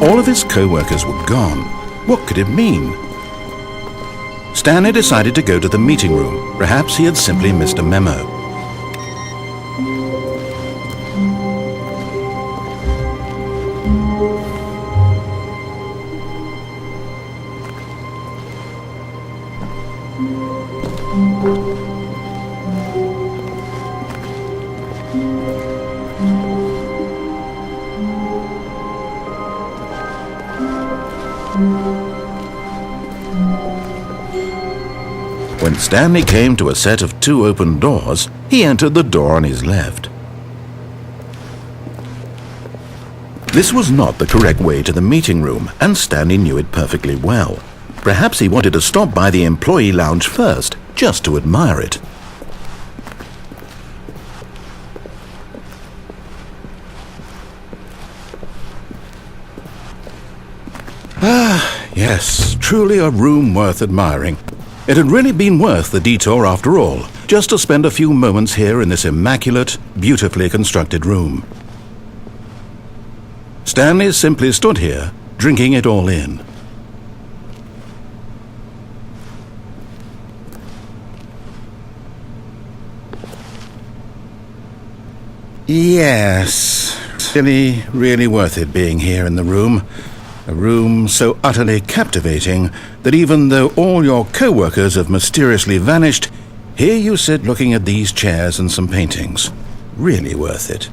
All of his co-workers were gone. What could it mean? Stanley decided to go to the meeting room. Perhaps he had simply missed a memo. When Stanley came to a set of 2 open doors, he entered the door on his left. This was not the correct way to the meeting room, and Stanley knew it perfectly well. Perhaps he wanted to stop by the employee lounge first, just to admire it. Yes, truly a room worth admiring. It had really been worth the detour after all, just to spend a few moments here in this immaculate, beautifully constructed room. Stanley simply stood here, drinking it all in. Yes, really worth it being here in the room. A room so utterly captivating that even though all your co-workers have mysteriously vanished, here you sit looking at these chairs and some paintings. Really worth it.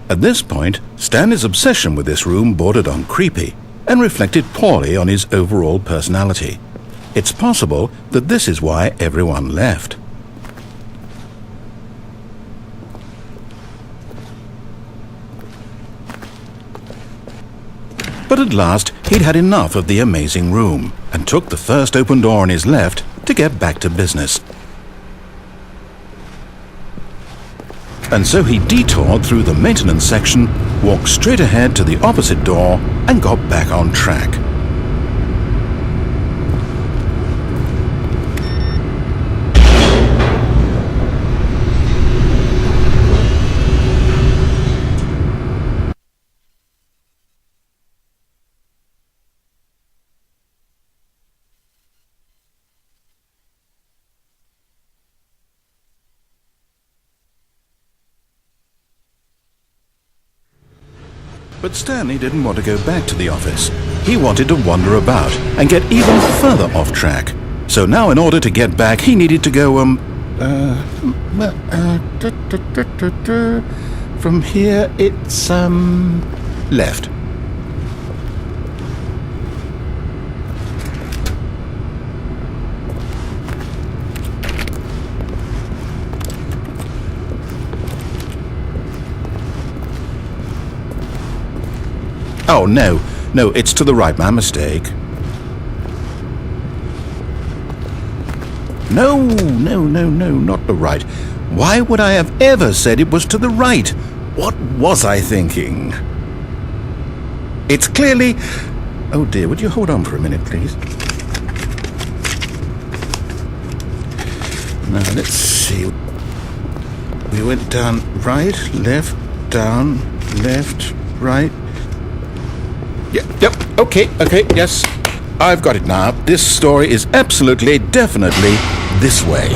At this point, Stanley's obsession with this room bordered on creepy and reflected poorly on his overall personality. It's possible that this is why everyone left. But at last, he'd had enough of the amazing room and took the first open door on his left to get back to business. And so he detoured through the maintenance section, walked straight ahead to the opposite door, and got back on track. But Stanley didn't want to go back to the office. He wanted to wander about and get even further off track. So now in order to get back, he needed to go, from here it's, left. Oh, no, it's to the right, my mistake. No, not the right. Why would I have ever said it was to the right? What was I thinking? It's clearly... Oh dear, would you hold on for a minute, please? Now, let's see. We went down right, left, down, left, right. Yep, okay, yes. I've got it now. This story is absolutely, definitely this way.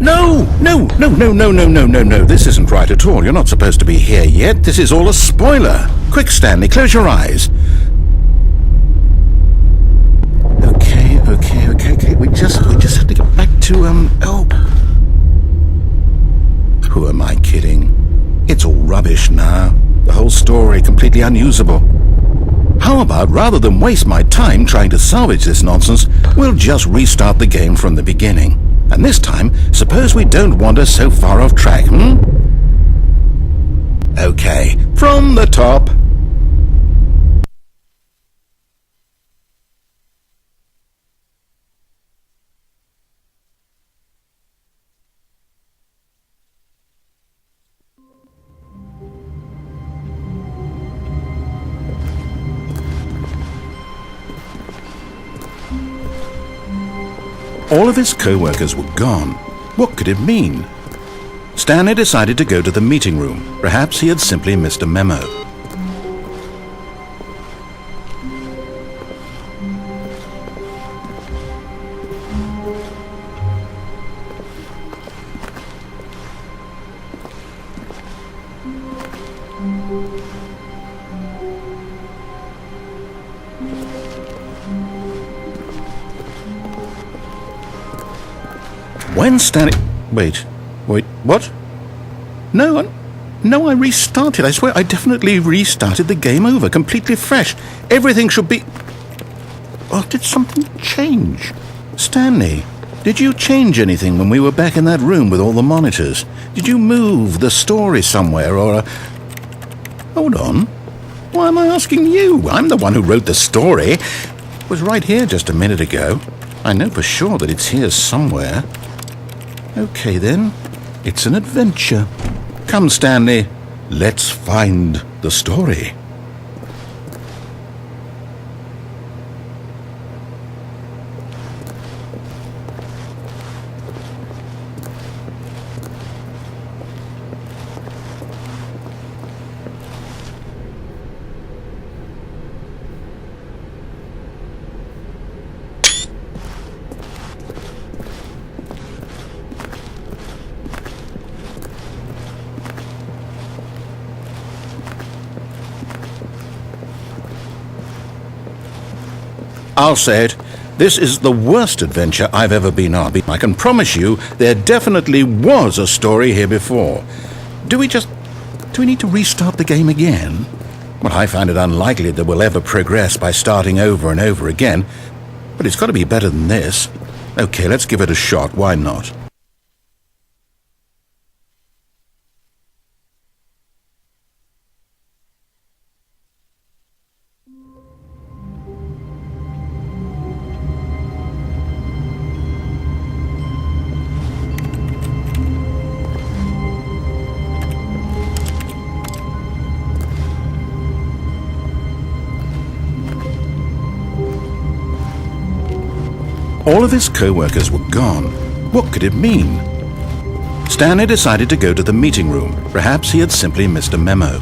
No. This isn't right at all. You're not supposed to be here yet. This is all a spoiler. Quick, Stanley, close your eyes. Okay. We just have to get back to, Who am I kidding? It's all rubbish now. The whole story completely unusable. How about, rather than waste my time trying to salvage this nonsense, we'll just restart the game from the beginning. And this time, suppose we don't wander so far off track, Okay, from the top. All of his co-workers were gone. What could it mean? Stanley decided to go to the meeting room. Perhaps he had simply missed a memo. When Stanley... Wait, what? No, I restarted. I swear, I definitely restarted the game over, completely fresh. Everything should be... Well, did something change? Stanley, did you change anything when we were back in that room with all the monitors? Did you move the story somewhere, or... Hold on. Why am I asking you? I'm the one who wrote the story. It was right here just a minute ago. I know for sure that it's here somewhere. Okay, then. It's an adventure. Come, Stanley. Let's find the story. I'll say it, this is the worst adventure I've ever been on. I can promise you there definitely was a story here before. Do we need to restart the game again? Well, I find it unlikely that we'll ever progress by starting over and over again, but it's got to be better than this. Okay, let's give it a shot, why not? All of his co-workers were gone. What could it mean? Stanley decided to go to the meeting room. Perhaps he had simply missed a memo.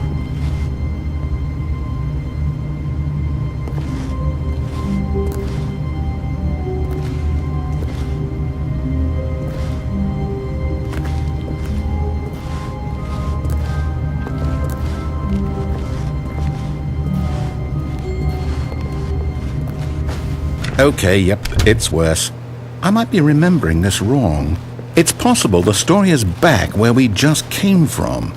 Okay, yep, it's worse. I might be remembering this wrong. It's possible the story is back where we just came from.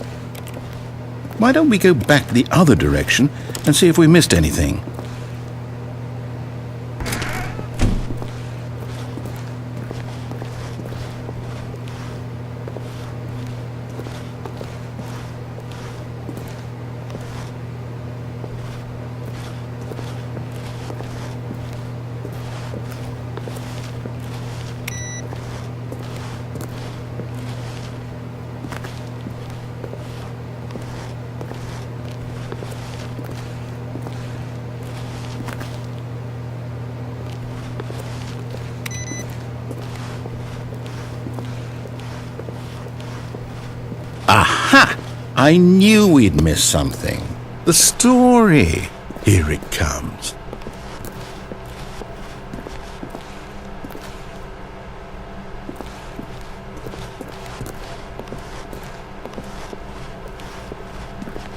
Why don't we go back the other direction and see if we missed anything? Aha! I knew we'd missed something. The story. Here it comes.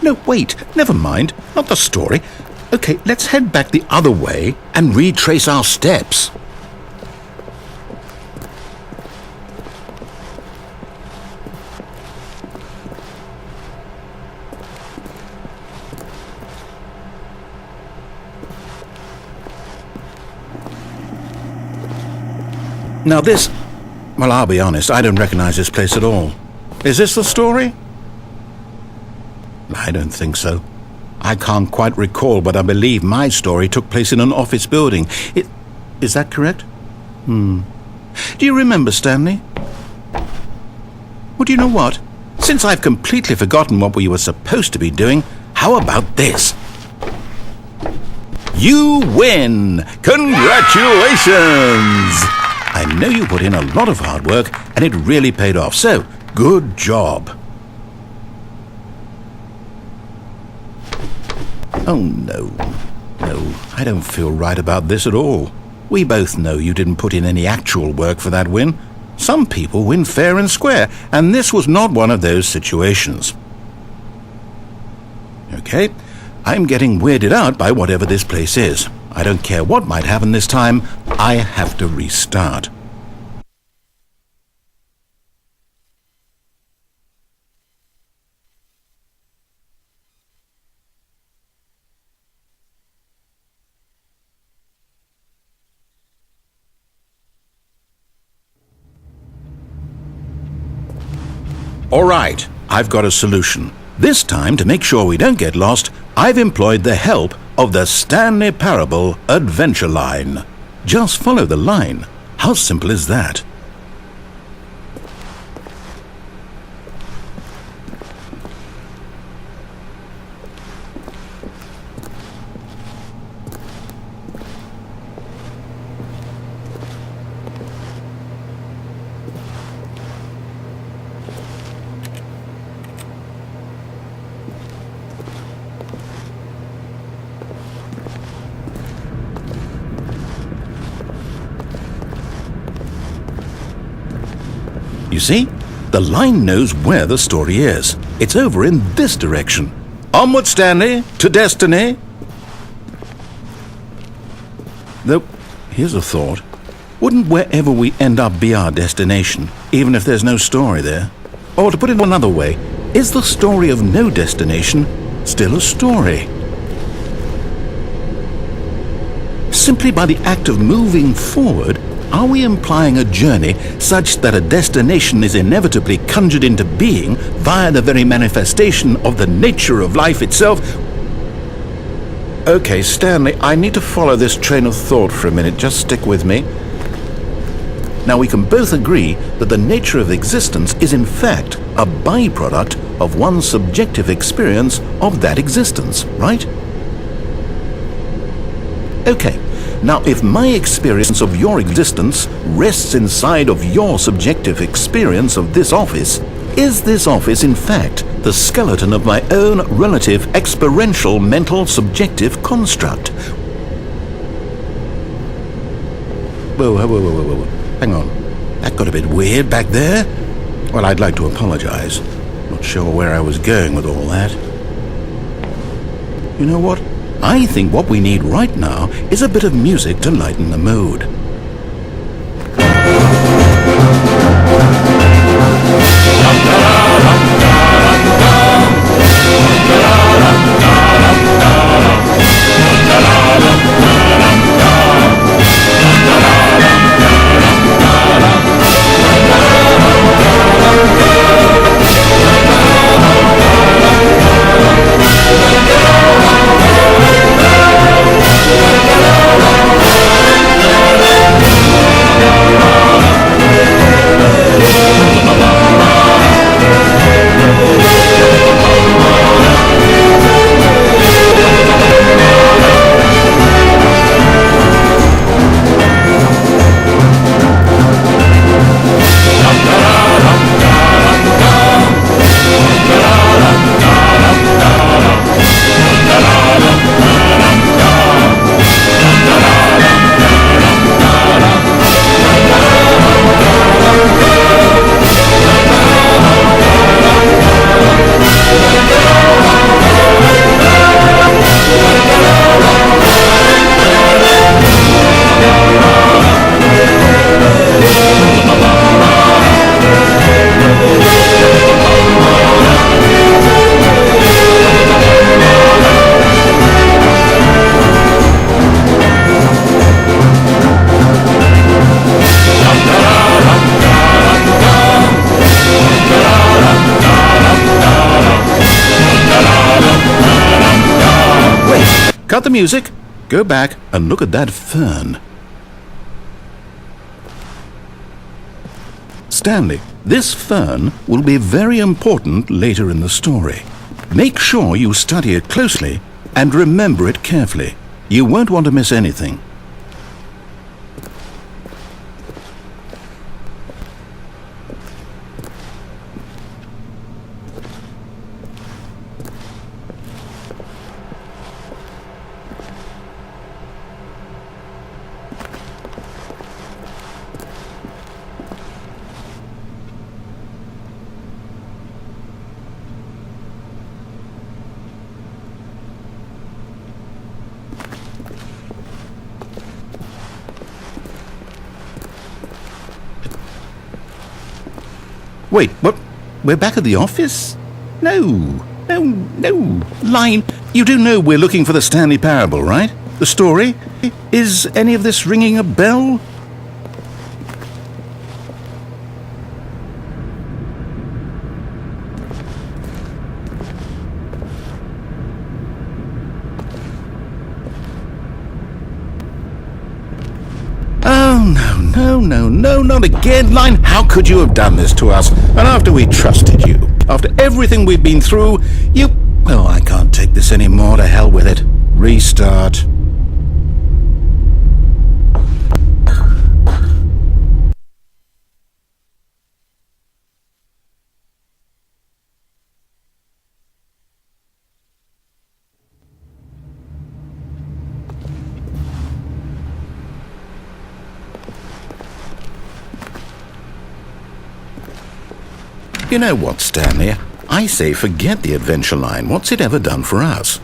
No, wait, never mind. Not the story. Okay, let's head back the other way and retrace our steps. Now this... Well, I'll be honest, I don't recognize this place at all. Is this the story? I don't think so. I can't quite recall, but I believe my story took place in an office building. Is that correct? Do you remember, Stanley? Well, do you know what? Since I've completely forgotten what we were supposed to be doing, how about this? You win! Congratulations! I know you put in a lot of hard work, and it really paid off, so good job. Oh, no, I don't feel right about this at all. We both know you didn't put in any actual work for that win. Some people win fair and square, and this was not one of those situations. Okay, I'm getting weirded out by whatever this place is. I don't care what might happen this time, I have to restart. All right, I've got a solution. This time, to make sure we don't get lost, I've employed the help of the Stanley Parable Adventure Line. Just follow the line. How simple is that? You see, the line knows where the story is. It's over in this direction. Onward, Stanley, to destiny. Though, here's a thought. Wouldn't wherever we end up be our destination, even if there's no story there? Or to put it another way, is the story of no destination still a story? Simply by the act of moving forward, are we implying a journey such that a destination is inevitably conjured into being via the very manifestation of the nature of life itself? Okay, Stanley, I need to follow this train of thought for a minute. Just stick with me. Now, we can both agree that the nature of existence is in fact a byproduct of one's subjective experience of that existence, right? Okay. Now, if my experience of your existence rests inside of your subjective experience of this office, is this office in fact the skeleton of my own relative experiential mental subjective construct? Whoa. Hang on. That got a bit weird back there. Well, I'd like to apologize. Not sure where I was going with all that. You know what? I think what we need right now is a bit of music to lighten the mood. Cut the music, go back and look at that fern. Stanley, this fern will be very important later in the story. Make sure you study it closely and remember it carefully. You won't want to miss anything. Wait, what? We're back at the office? No. Line, you do know we're looking for the Stanley Parable, right? The story? Is any of this ringing a bell? Oh, no, not again, Line. How could you have done this to us? And after we trusted you, after everything we've been through, you... Oh, I can't take this anymore. To hell with it. Restart. You know what, Stanley? I say forget the adventure line. What's it ever done for us?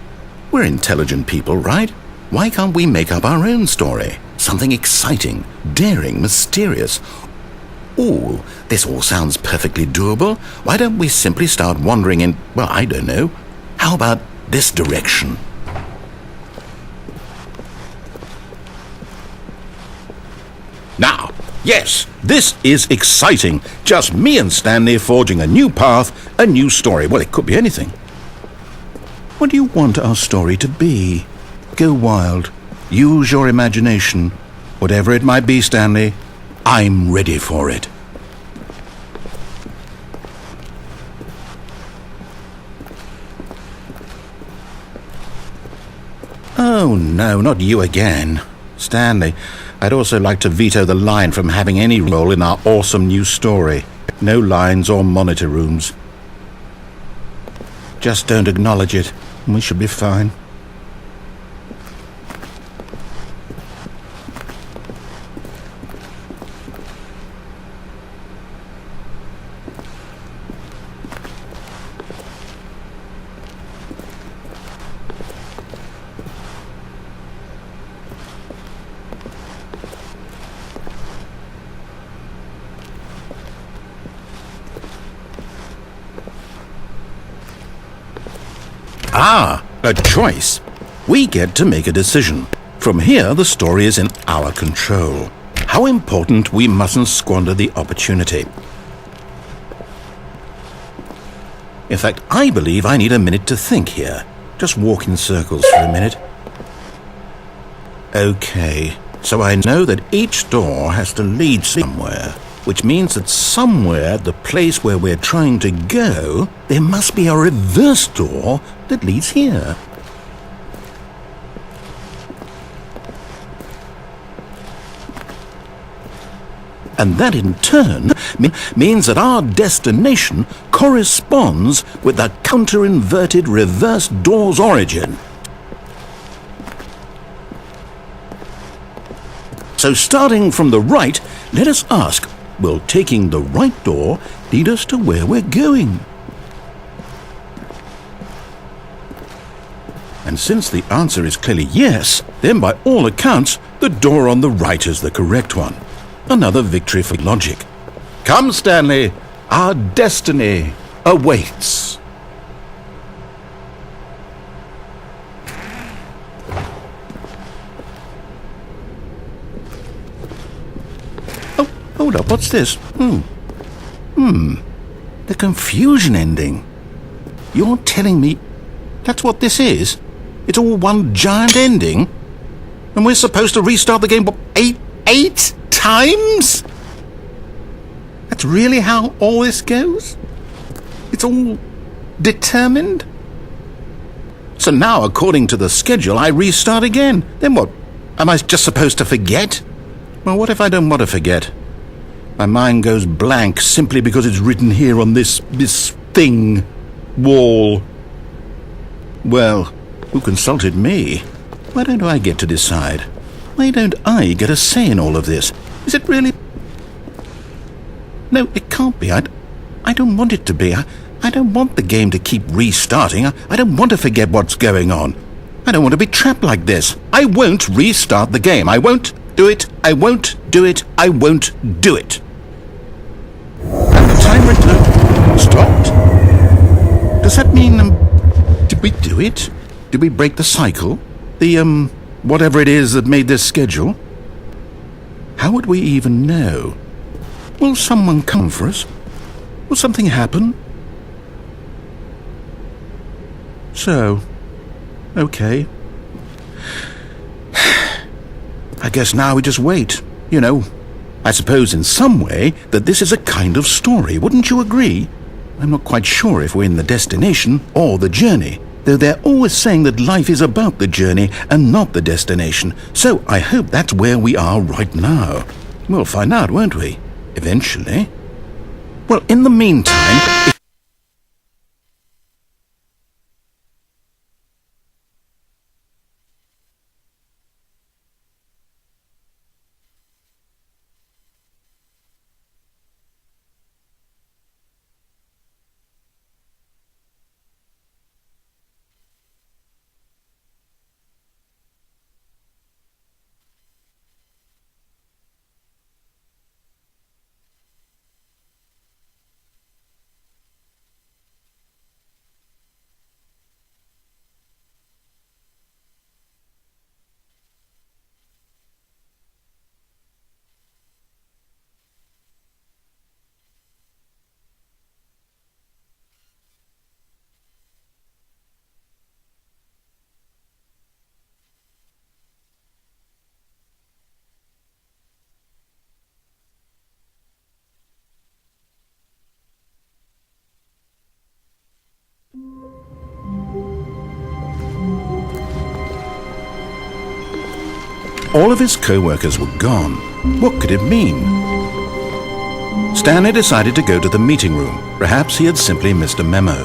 We're intelligent people, right? Why can't we make up our own story? Something exciting, daring, mysterious. Ooh, this all sounds perfectly doable. Why don't we simply start wandering in, well, I don't know. How about this direction? Now, yes, this is exciting. Just me and Stanley forging a new path, a new story. Well, it could be anything. What do you want our story to be? Go wild. Use your imagination. Whatever it might be, Stanley, I'm ready for it. Oh, no, not you again. Stanley, I'd also like to veto the line from having any role in our awesome new story. No lines or monitor rooms. Just don't acknowledge it, and we should be fine. Ah, a choice. We get to make a decision. From here, the story is in our control. How important we mustn't squander the opportunity. In fact, I believe I need a minute to think here. Just walk in circles for a minute. Okay, so I know that each door has to lead somewhere, which means that somewhere at the place where we're trying to go, there must be a reverse door that leads here. And that in turn means that our destination corresponds with the counter-inverted reverse door's origin. So starting from the right, let us ask, will taking the right door lead us to where we're going? And since the answer is clearly yes, then by all accounts, the door on the right is the correct one. Another victory for logic. Come, Stanley, our destiny awaits. Oh, hold up, what's this? The confusion ending. You're telling me that's what this is? It's all one giant ending? And we're supposed to restart the game, what, eight times? That's really how all this goes? It's all determined? So now, according to the schedule, I restart again. Then what? Am I just supposed to forget? Well, what if I don't want to forget? My mind goes blank simply because it's written here on this thing, wall. Well, who consulted me? Why don't I get to decide? Why don't I get a say in all of this? Is it really... No, it can't be. I don't want it to be. I don't want the game to keep restarting. I don't want to forget what's going on. I don't want to be trapped like this. I won't restart the game. I won't do it. I won't do it. I won't do it. time return stopped. Does that mean, did we do it? Did we break the cycle? The, whatever it is that made this schedule? How would we even know? Will someone come for us? Will something happen? So, okay. I guess now we just wait, you know. I suppose in some way that this is a kind of story, wouldn't you agree? I'm not quite sure if we're in the destination or the journey, though they're always saying that life is about the journey and not the destination, so I hope that's where we are right now. We'll find out, won't we? Eventually. Well, in the meantime... All of his co-workers were gone. What could it mean? Stanley decided to go to the meeting room. Perhaps he had simply missed a memo.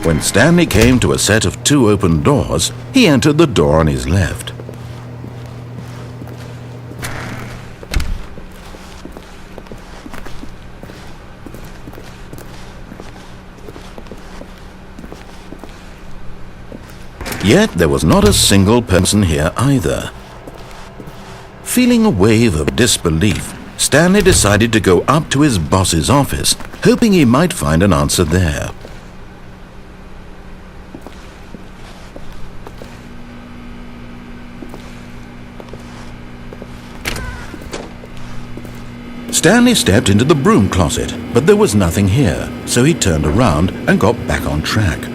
When Stanley came to a set of 2 open doors, he entered the door on his left. Yet there was not a single person here either. Feeling a wave of disbelief, Stanley decided to go up to his boss's office, hoping he might find an answer there. Stanley stepped into the broom closet, but there was nothing here, so he turned around and got back on track.